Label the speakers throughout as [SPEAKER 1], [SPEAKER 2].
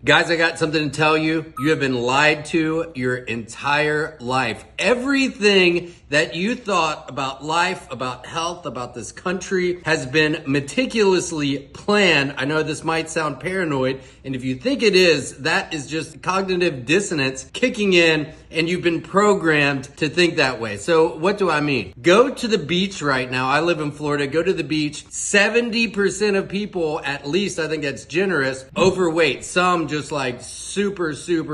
[SPEAKER 1] Guys, I got something to tell you. You have been lied to your entire life. Everything that you thought about life, about health, about this country has been meticulously planned. I know this might sound paranoid, and if you think it is, that is just cognitive dissonance kicking in, and you've been programmed to think that way. So what do I mean? Go to the beach right now. I live in Florida. Go to the beach. 70% of people, at least, I think that's generous, overweight. Some just like super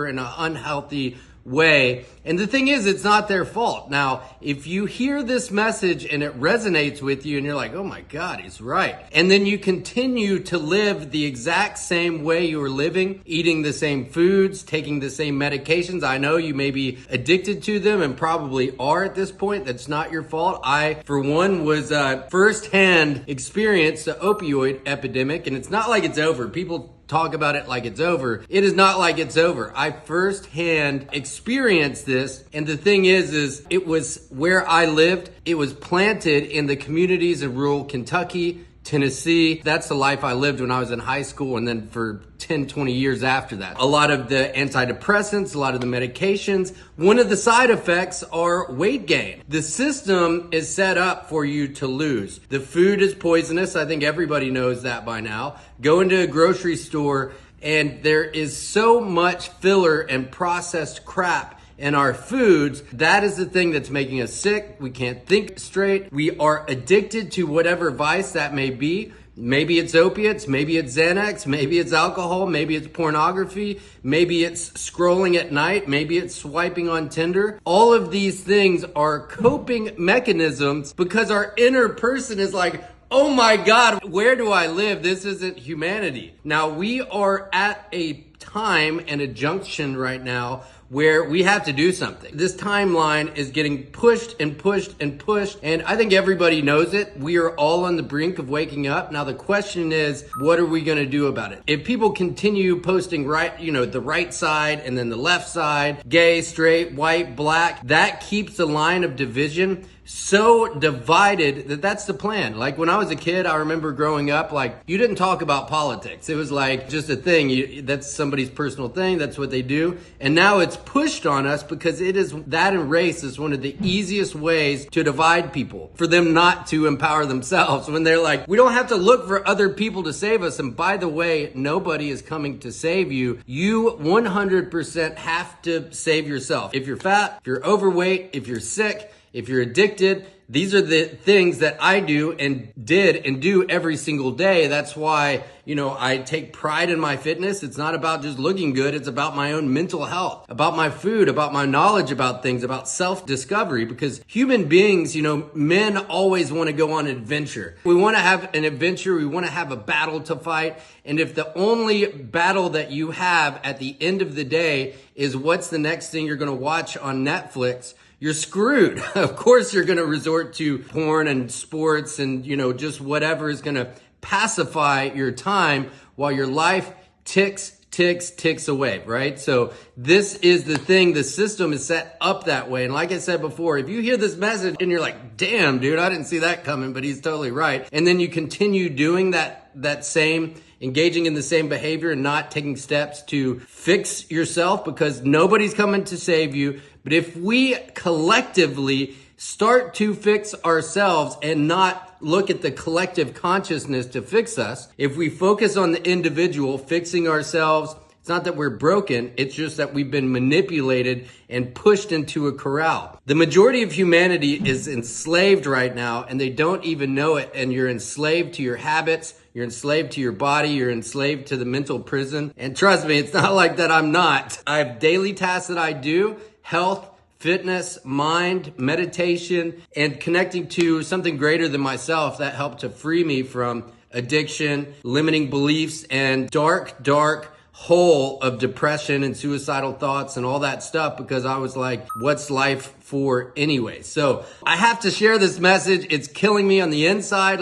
[SPEAKER 1] in an unhealthy way. And the thing is, it's not their fault. Now, if you hear this message and it resonates with you and you're like, oh my God, he's right. And then you continue to live the exact same way you were living, eating the same foods, taking the same medications. I know you may be addicted to them and probably are at this point. That's not your fault. I, for one, was firsthand experienced the opioid epidemic, and it's not like it's over. People talk about it like it's over. It is not like it's over. I firsthand experienced this. And the thing is it was where I lived. It was planted in the communities of rural Kentucky, Tennessee. That's the life I lived when I was in high school, and then for 10, 20 years after that. A lot of the antidepressants, a lot of the medications, one of the side effects are weight gain. The system is set up for you to lose. The food is poisonous. I think everybody knows that by now. Go into a grocery store and there is so much filler and processed crap in our foods. That is the thing that's making us sick. We can't think straight. We are addicted to whatever vice that may be. Maybe it's opiates, maybe it's Xanax, maybe it's alcohol, maybe it's pornography, maybe it's scrolling at night, maybe it's swiping on Tinder. All of these things are coping mechanisms because our inner person is like, oh my God, where do I live? This isn't humanity. Now, we are at a time and a junction right now where we have to do something. This timeline is getting pushed and pushed and pushed, and I think everybody knows it. We are all on the brink of waking up. Now the question is, what are we gonna do about it? If people continue posting the right side and then the left side, gay, straight, white, black, that keeps the line of division so divided that's the plan. Like when I was a kid, I remember growing up, like you didn't talk about politics. It was like just a thing. That's somebody's personal thing. That's what they do. And now it's pushed on us because it is that, and race is one of the easiest ways to divide people, for them not to empower themselves when they're like, we don't have to look for other people to save us. And by the way, nobody is coming to save you. You 100% have to save yourself. If you're fat, if you're overweight, if you're sick, if you're addicted, these are the things that I do and did and do every single day. That's why, I take pride in my fitness. It's not about just looking good. It's about my own mental health, about my food, about my knowledge about things, about self-discovery, because human beings, men always want to go on an adventure. We want to have an adventure. We want to have a battle to fight. And if the only battle that you have at the end of the day is what's the next thing you're going to watch on Netflix, you're screwed. Of course, you're going to resort to porn and sports and, just whatever is going to pacify your time while your life ticks away, right? So this is the thing. The system is set up that way. And like I said before, if you hear this message and you're like, damn, dude, I didn't see that coming, but he's totally right. And then you continue doing that same, engaging in the same behavior and not taking steps to fix yourself, because nobody's coming to save you. But if we collectively start to fix ourselves and not look at the collective consciousness to fix us, if we focus on the individual fixing ourselves, it's not that we're broken, it's just that we've been manipulated and pushed into a corral. The majority of humanity is enslaved right now, and they don't even know it. And you're enslaved to your habits, you're enslaved to your body, you're enslaved to the mental prison. And trust me, it's not like that I'm not. I have daily tasks that I do: health, fitness, mind, meditation, and connecting to something greater than myself that helped to free me from addiction, limiting beliefs, and dark hole of depression and suicidal thoughts and all that stuff, because I was like, what's life for anyway? So I have to share this message. It's killing me on the inside.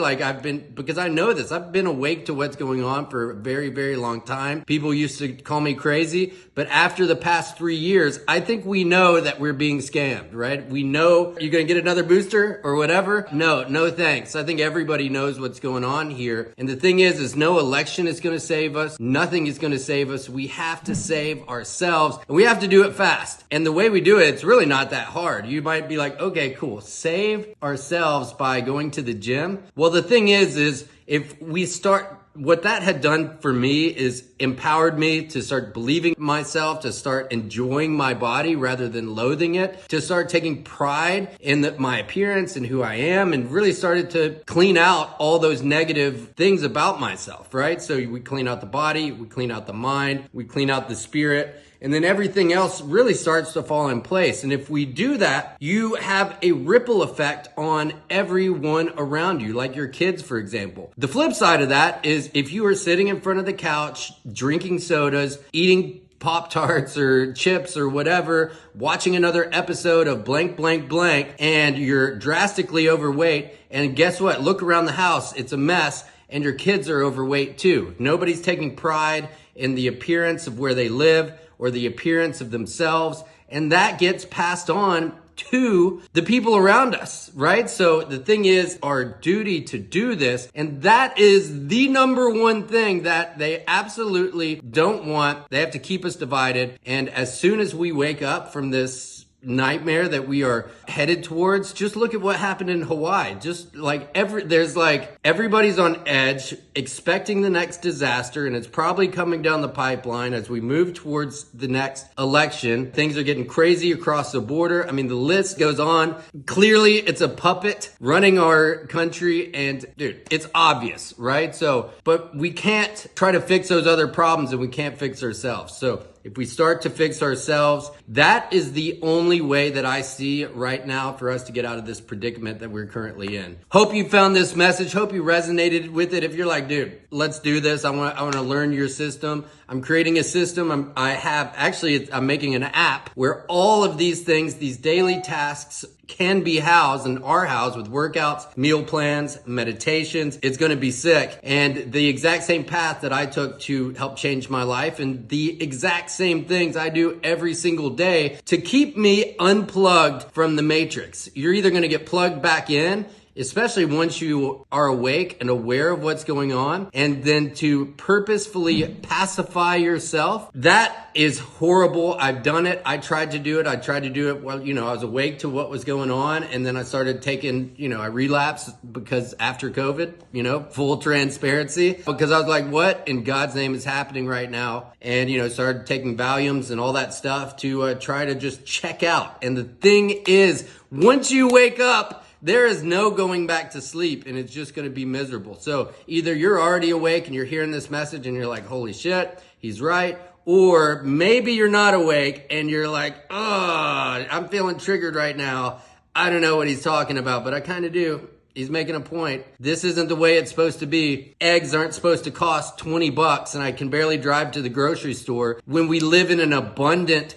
[SPEAKER 1] Because I know this, I've been awake to what's going on for a very, very long time. People used to call me crazy, but after the past 3 years, I think we know that we're being scammed, right? We know you're going to get another booster or whatever. No thanks. I think everybody knows what's going on here. And the thing is no election is going to save us. Nothing is going to save save us. We have to save ourselves, and we have to do it fast. And the way we do it, it's really not that hard. You might be like, okay, cool. Save ourselves by going to the gym. Well, the thing is if we start, what that had done for me is empowered me to start believing in myself, to start enjoying my body rather than loathing it, to start taking pride in my appearance and who I am, and really started to clean out all those negative things about myself, right? So we clean out the body, we clean out the mind, we clean out the spirit, and then everything else really starts to fall in place. And if we do that, you have a ripple effect on everyone around you, like your kids, for example. The flip side of that is if you are sitting in front of the couch, drinking sodas, eating Pop-Tarts or chips or whatever, watching another episode of blank, blank, blank, and you're drastically overweight, and guess what? Look around the house, it's a mess, and your kids are overweight too. Nobody's taking pride in the appearance of where they live or the appearance of themselves, and that gets passed on to the people around us, right? So the thing is our duty to do this, and that is the number one thing that they absolutely don't want. They have to keep us divided, and as soon as we wake up from this nightmare that we are headed towards, just look at what happened in Hawaii. Just like everybody's on edge, expecting the next disaster, and it's probably coming down the pipeline as we move towards the next election. Things are getting crazy across the border. I mean, the list goes on. Clearly, it's a puppet running our country, and dude, it's obvious, right? So, but we can't try to fix those other problems, and we can't fix ourselves. So if we start to fix ourselves, that is the only way that I see right now for us to get out of this predicament that we're currently in. Hope you found this message. Hope you resonated with it. If you're like, dude, let's do this. I want to learn your system. I'm creating a system. I'm making an app where all of these things, these daily tasks can be housed and are housed with workouts, meal plans, meditations. It's going to be sick. And the exact same path that I took to help change my life, and the exact same things I do every single day to keep me unplugged from the matrix. You're either going to get plugged back in, especially once you are awake and aware of what's going on, and then to purposefully pacify yourself. That is horrible. I've done it. I tried to do it while, I was awake to what was going on. And then I started taking, I relapsed because after COVID, full transparency, because I was like, what in God's name is happening right now? And, started taking Valiums and all that stuff to try to just check out. And the thing is, once you wake up, there is no going back to sleep, and it's just going to be miserable. So either you're already awake and you're hearing this message and you're like, holy shit, he's right. Or maybe you're not awake and you're like, oh, I'm feeling triggered right now. I don't know what he's talking about, but I kind of do. He's making a point. This isn't the way it's supposed to be. Eggs aren't supposed to cost $20 and I can barely drive to the grocery store when we live in an abundant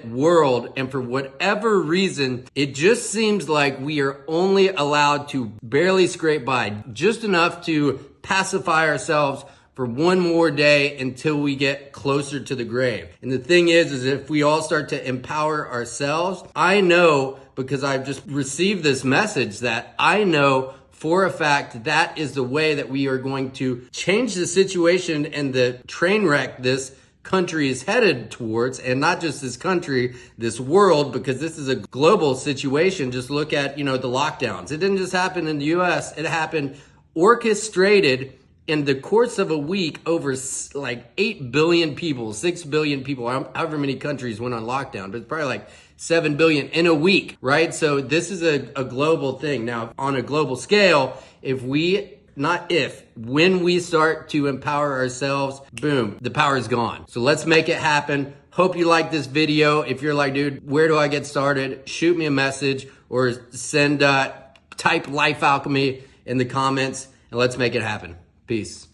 [SPEAKER 1] world, and for whatever reason, it just seems like we are only allowed to barely scrape by, just enough to pacify ourselves for one more day until we get closer to the grave. And the thing is if we all start to empower ourselves, I know, because I've just received this message, that I know for a fact that is the way that we are going to change the situation and the train wreck this country is headed towards. And not just this country, this world, because this is a global situation. Just look at, the lockdowns. It didn't just happen in the US. It happened orchestrated in the course of a week. Over like 8 billion people, 6 billion people, however many countries went on lockdown, but it's probably like 7 billion in a week, right? So this is a global thing. Now, on a global scale, when we start to empower ourselves, boom, the power is gone. So let's make it happen. Hope you like this video. If you're like, dude, where do I get started? Shoot me a message or type Life Alchemy in the comments, and let's make it happen. Peace.